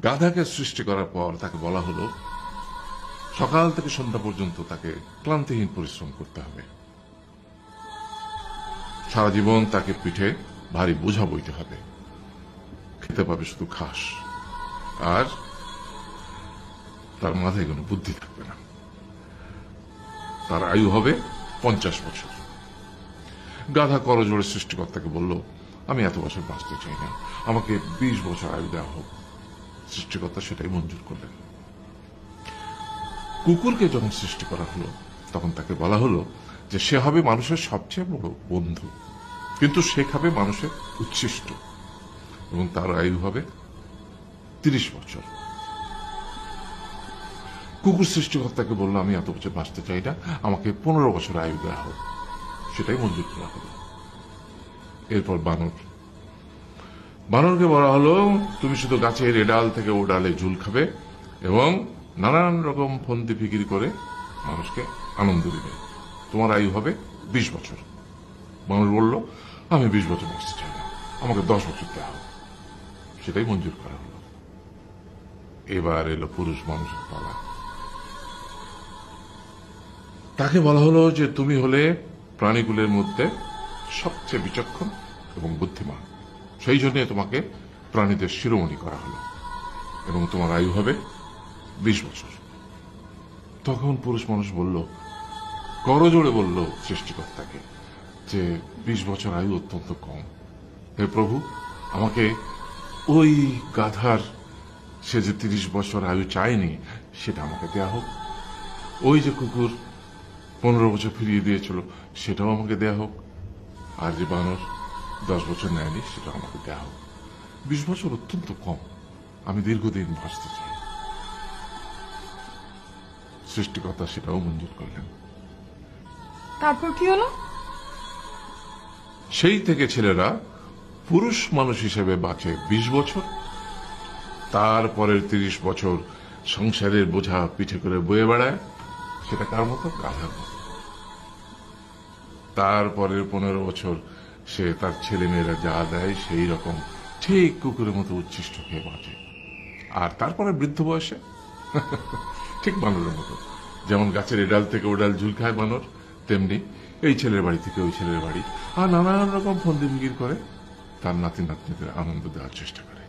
গাধাকে সৃষ্টি করার পর তাকে বলা হলো সকাল থেকে সন্ধ্যা পর্যন্ত তাকে ক্লান্তিহীন পরিশ্রম করতে হবে, সারা জীবন তাকে পিঠে ভারী বোঝা বইতে হবে, খেতে পাবে শুধু ঘাস, আর তার মাথায় কোনো বুদ্ধি থাকবে না। তার আয়ু হবে 50 বছর। গাধা করজোড়ে সৃষ্টিকর্তাকে বলল, আমি এত বছর বাঁচতে চাই না, আমাকে 20 বছর আয়ু দেওয়া হোক। সৃষ্টিকর্তা সেটাই মঞ্জুর করলেন। কুকুরকে যখন সৃষ্টি করা হলো তখন তাকে বলা হলো যে সে হবে মানুষের সবচেয়ে বড় বন্ধু, কিন্তু সে খাবে মানুষের উচ্ছিষ্ট, এবং তার আয়ু হবে 30 বছর। কুকুর সৃষ্টিকর্তাকে বলল, আমি এত বছর বাঁচতে চাই না, আমাকে 15 বছর আয়ু দেওয়া হোক। সেটাই মঞ্জুর করা হলো। এরপর বানরকে বলা হলো, তুমি শুধু গাছের এ ডাল থেকে ও ডালে ঝুল খাবে এবং নানান রকম ফন্দি ফিকির করে মানুষকে আনন্দ দিবে, তোমার আয়ু হবে 20 বছর। মানুষ বলল, আমি 20 বছর বাঁচতে চাই না, আমাকে 10 বছর দেওয়া হোক। সেটাই মঞ্জুর করা হলো। এবার এলো পুরুষ মানুষের পালা। তাকে বলা হলো যে তুমি হলে প্রাণীগুলোর মধ্যে সবচেয়ে বিচক্ষণ এবং বুদ্ধিমান, সেই জন্য তোমাকে প্রাণীদের শিরোমণি করা হলো এবং তোমার আয়ু হবে 20 বছর। তখন পুরুষ মানুষ বলল, করজোড়ে বলল সৃষ্টিকর্তাকে যে 20 বছর আয়ু অত্যন্ত কম, হে প্রভু, আমাকে ওই গাধার সে যে 30 বছর আয়ু চায়নি সেটা আমাকে দেয়া হোক, ওই যে কুকুর 15 বছর ফিরিয়ে দিয়েছিল সেটাও আমাকে দেয়া হোক, আর যে বানর 10 বছর নেয়নি সেটাও আমাকে দেয়া হোক। 20 বছর অত্যন্ত কম, আমি দীর্ঘদিন বাঁচতে চাই। সৃষ্টিকর্তা সেটাও মঞ্জুর করলেন। তারপর কি হলো? সেই থেকে ছেলেরা পুরুষ মানুষ হিসেবে বাঁচে 20 বছর, তারপরের 30 বছর সংসারের বোঝা পিঠে করে বয়ে বেড়ায়, সেটা কার মতো? গাধার মতো। তারপরের 15 বছর সে তার ছেলে মেয়েরা যা দেয় সেই রকম ঠিক কুকুরের মতো উচ্ছিষ্ট খেয়ে বাঁচে। আর তারপরে বৃদ্ধ বয়সে ঠিক বানরের মতো, যেমন গাছের এডাল থেকে ওডাল ঝুল খায় বানর, তেমনি এই ছেলের বাড়ি থেকে ওই ছেলের বাড়ি, আর নানান রকম ফন্দি ফিকির করে তার নাতি নাতনিদের আনন্দ দেওয়ার চেষ্টা করে।